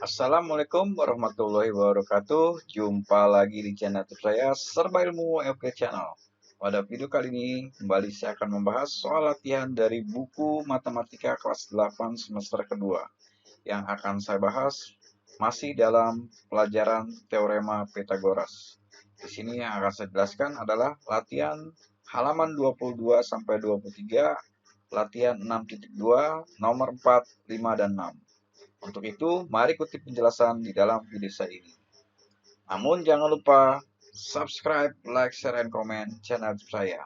Assalamualaikum warahmatullahi wabarakatuh. Jumpa lagi di channel saya Serba Ilmu FK Channel. Pada video kali ini kembali saya akan membahas soal latihan dari buku Matematika kelas 8 semester kedua. Yang akan saya bahas masih dalam pelajaran Teorema Pythagoras. Di sini yang akan saya jelaskan adalah latihan halaman 22 sampai 23, latihan 6.2, nomor 4, 5 dan 6. Untuk itu, mari ikuti penjelasan di dalam video saya ini. Namun jangan lupa subscribe, like, share, dan komen channel saya.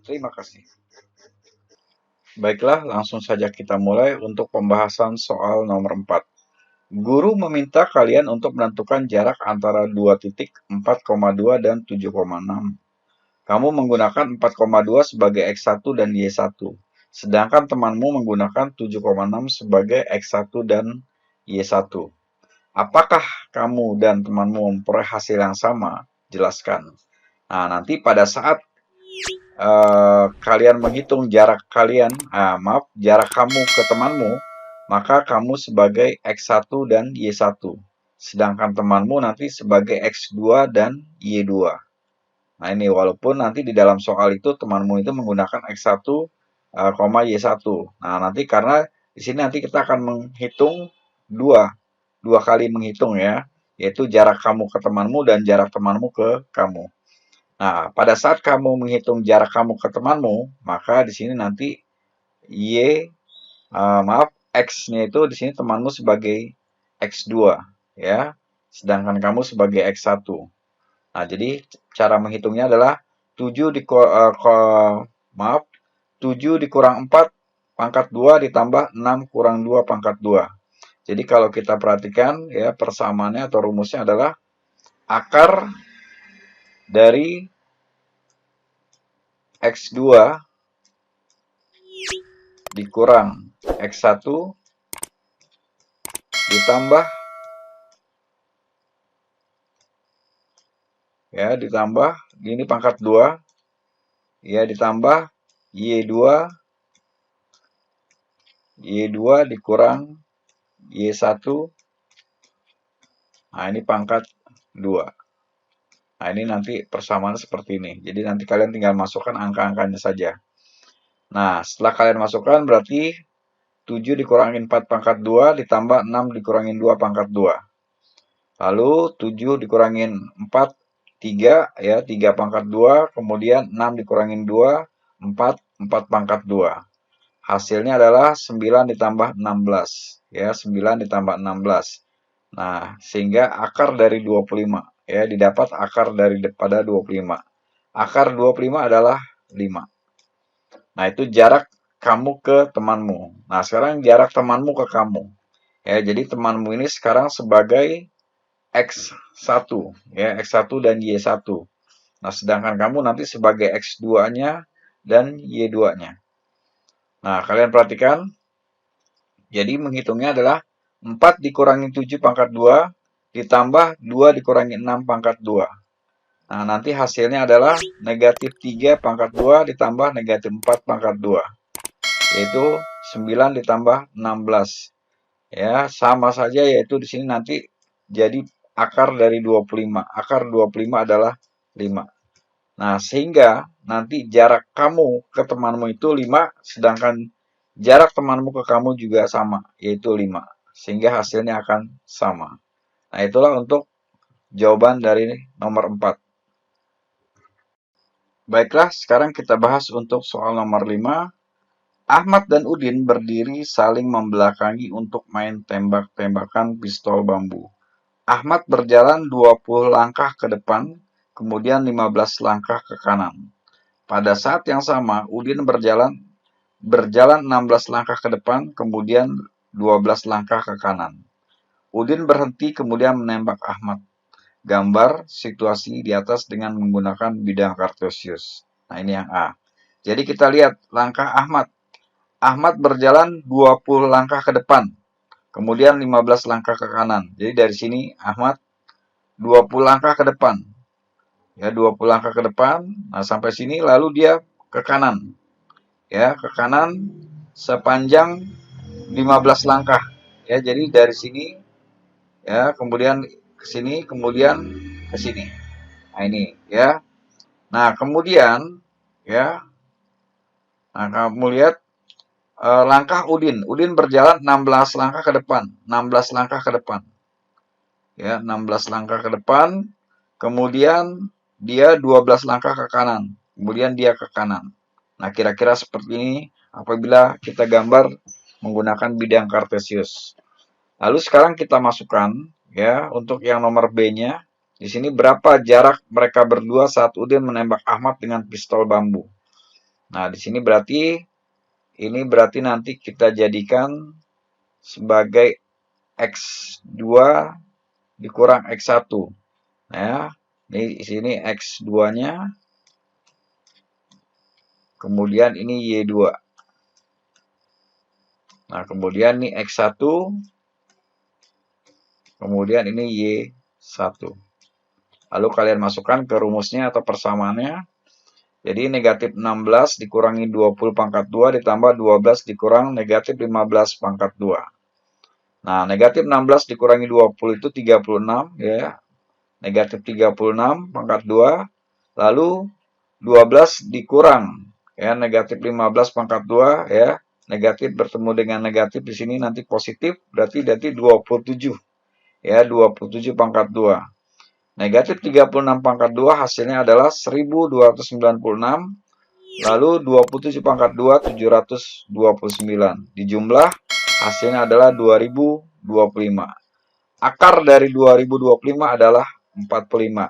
Terima kasih. Baiklah, langsung saja kita mulai untuk pembahasan soal nomor 4. Guru meminta kalian untuk menentukan jarak antara dua titik 4,2 dan 7,6. Kamu menggunakan 4,2 sebagai X1 dan Y1. Sedangkan temanmu menggunakan 7,6 sebagai X1 dan Y1. Apakah kamu dan temanmu memperoleh hasil yang sama? Jelaskan. Nah, nanti pada saat kalian menghitung jarak kalian, jarak kamu ke temanmu, maka kamu sebagai X1 dan Y1. Sedangkan temanmu nanti sebagai X2 dan Y2. Nah, ini walaupun nanti di dalam soal itu temanmu itu menggunakan X1, Y1. Nah, nanti karena di sini nanti kita akan menghitung dua kali menghitung ya, yaitu jarak kamu ke temanmu dan jarak temanmu ke kamu. Nah, pada saat kamu menghitung jarak kamu ke temanmu, maka di sini nanti X-nya itu di sini temanmu sebagai X2 ya, sedangkan kamu sebagai X1. Nah, jadi cara menghitungnya adalah 7 dikurang 4 pangkat 2 ditambah 6 kurang 2 pangkat 2. Jadi kalau kita perhatikan ya, persamaannya atau rumusnya adalah akar dari X2 dikurang X1 ditambah ini pangkat 2 ya, ditambah Y2 dikurang Y1. Nah, ini pangkat 2. Nah, ini nanti persamaan seperti ini. Jadi nanti kalian tinggal masukkan angka-angkanya saja. Nah, setelah kalian masukkan berarti 7 dikurangin 4 pangkat 2 ditambah 6 dikurangin 2 pangkat 2. Lalu 7 dikurangin 4, 3 ya, 3 pangkat 2, kemudian 6 dikurangin 2, 4 pangkat 2. Hasilnya adalah 9 ditambah 16 ya, 9 ditambah 16. Nah, sehingga akar dari 25 ya, didapat akar daripada 25. Akar 25 adalah 5. Nah, itu jarak kamu ke temanmu. Nah, sekarang jarak temanmu ke kamu. Ya, jadi temanmu ini sekarang sebagai X1 ya, X1 dan Y1. Nah, sedangkan kamu nanti sebagai X2-nya dan Y2-nya. Nah, kalian perhatikan. Jadi menghitungnya adalah 4 dikurangi 7 pangkat 2 ditambah 2 dikurangi 6 pangkat 2. Nah, nanti hasilnya adalah negatif 3 pangkat 2 ditambah negatif 4 pangkat 2. Yaitu 9 ditambah 16. Ya, sama saja, yaitu di sini nanti jadi akar dari 25. Akar 25 adalah 5. Nah, sehingga nanti jarak kamu ke temanmu itu 5, sedangkan jarak temanmu ke kamu juga sama, yaitu 5. Sehingga hasilnya akan sama. Nah, itulah untuk jawaban dari nomor 4. Baiklah, sekarang kita bahas untuk soal nomor 5. Ahmad dan Udin berdiri saling membelakangi untuk main tembak-tembakan pistol bambu. Ahmad berjalan 20 langkah ke depan, kemudian 15 langkah ke kanan. Pada saat yang sama, Udin berjalan 16 langkah ke depan, kemudian 12 langkah ke kanan. Udin berhenti kemudian menembak Ahmad. Gambar situasi di atas dengan menggunakan bidang kartesius. Nah, ini yang A. Jadi kita lihat langkah Ahmad. Ahmad berjalan 20 langkah ke depan, kemudian 15 langkah ke kanan. Jadi dari sini Ahmad 20 langkah ke depan. Ya, 20 langkah ke depan. Nah, sampai sini lalu dia ke kanan. Ya, ke kanan sepanjang 15 langkah. Ya, jadi dari sini ya, kemudian ke sini, kemudian ke sini. Nah, ini ya. Nah, kemudian ya, nah kamu lihat langkah Udin. Udin berjalan 16 langkah ke depan, 16 langkah ke depan. Ya, 16 langkah ke depan, kemudian dia 12 langkah ke kanan, kemudian dia ke kanan. Nah, kira-kira seperti ini apabila kita gambar menggunakan bidang kartesius. Lalu sekarang kita masukkan ya untuk yang nomor B-nya. Di sini berapa jarak mereka berdua saat Udin menembak Ahmad dengan pistol bambu. Nah, di sini berarti ini berarti nanti kita jadikan sebagai X2 dikurang X1. Ya, ini di sini X2-nya. Kemudian ini Y2. Nah, kemudian ini X1. Kemudian ini Y1. Lalu kalian masukkan ke rumusnya atau persamaannya. Jadi negatif 16 dikurangi 20 pangkat 2 ditambah 12 dikurang negatif 15 pangkat 2. Nah, negatif 16 dikurangi 20 itu 36 ya. Negatif 36 pangkat 2. Lalu 12 dikurang ya negatif 15 pangkat 2 ya. Negatif bertemu dengan negatif di sini nanti positif berarti 27 ya 27 pangkat 2. Negatif 36 pangkat 2 hasilnya adalah 1296. Lalu 27 pangkat 2 729. Dijumlah hasilnya adalah 2025. Akar dari 2025 adalah 45.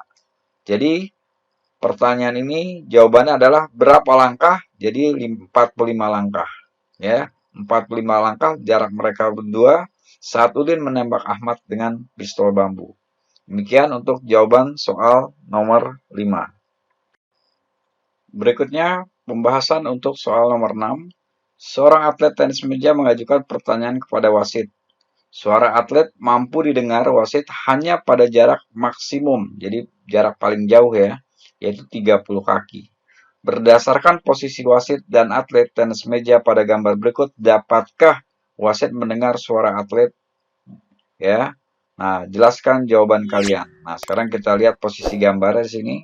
Jadi pertanyaan ini jawabannya adalah berapa langkah? Jadi 45 langkah. Ya, 45 langkah jarak mereka berdua saat Udin menembak Ahmad dengan pistol bambu. Demikian untuk jawaban soal nomor 5. Berikutnya pembahasan untuk soal nomor 6. Seorang atlet tenis meja mengajukan pertanyaan kepada wasit. Suara atlet mampu didengar wasit hanya pada jarak maksimum, jadi jarak paling jauh ya, yaitu 30 kaki. Berdasarkan posisi wasit dan atlet tenis meja pada gambar berikut, dapatkah wasit mendengar suara atlet? Ya. Nah, jelaskan jawaban kalian. Nah, sekarang kita lihat posisi gambarnya di sini.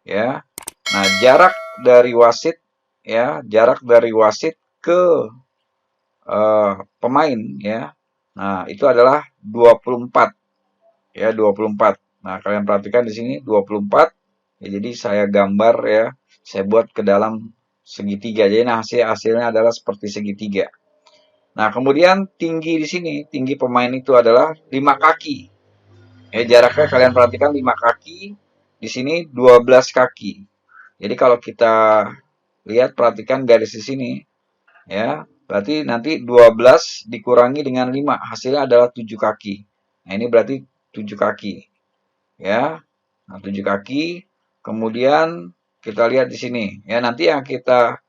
Ya. Nah, jarak dari wasit ya, jarak dari wasit ke pemain ya. Nah, itu adalah 24 ya, 24. Nah, kalian perhatikan di sini 24. Ya, jadi saya gambar ya, saya buat ke dalam segitiga. Jadi nah, hasilnya adalah seperti segitiga. Nah, kemudian tinggi di sini, tinggi pemain itu adalah 5 kaki. Ya, jaraknya kalian perhatikan 5 kaki, di sini 12 kaki. Jadi kalau kita lihat perhatikan garis di sini ya, berarti nanti 12 dikurangi dengan 5, hasilnya adalah 7 kaki. Nah, ini berarti 7 kaki. Ya. Nah, 7 kaki. Kemudian kita lihat di sini ya, nanti yang kita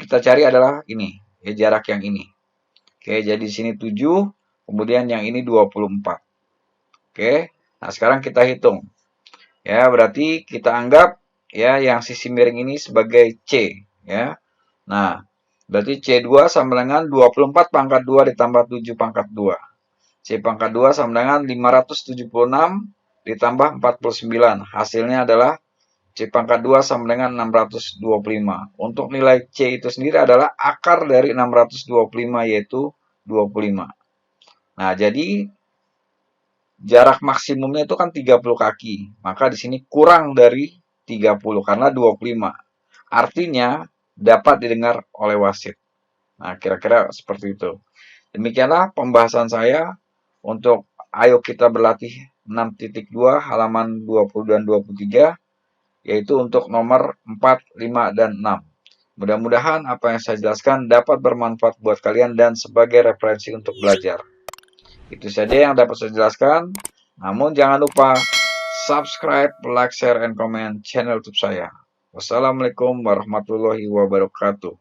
kita cari adalah ini, ya jarak yang ini. Oke, jadi di sini 7, kemudian yang ini 24. Oke. Nah, sekarang kita hitung. Ya, berarti kita anggap ya yang sisi miring ini sebagai C, ya. Nah, berarti C2 sama dengan 24 pangkat 2 ditambah 7 pangkat 2. C pangkat 2 sama dengan 576 ditambah 49. Hasilnya adalah C pangkat 2 sama dengan 625. Untuk nilai C itu sendiri adalah akar dari 625 yaitu 25. Nah, jadi jarak maksimumnya itu kan 30 kaki. Maka di sini kurang dari 30 karena 25. Artinya dapat didengar oleh wasit. Nah, kira-kira seperti itu. Demikianlah pembahasan saya untuk ayo kita berlatih 6.2 halaman 20 dan 23, yaitu untuk nomor 4, 5, dan 6. Mudah-mudahan apa yang saya jelaskan dapat bermanfaat buat kalian dan sebagai referensi untuk belajar. Itu saja yang dapat saya jelaskan. Namun jangan lupa subscribe, like, share, and comment channel YouTube saya. Wassalamualaikum warahmatullahi wabarakatuh.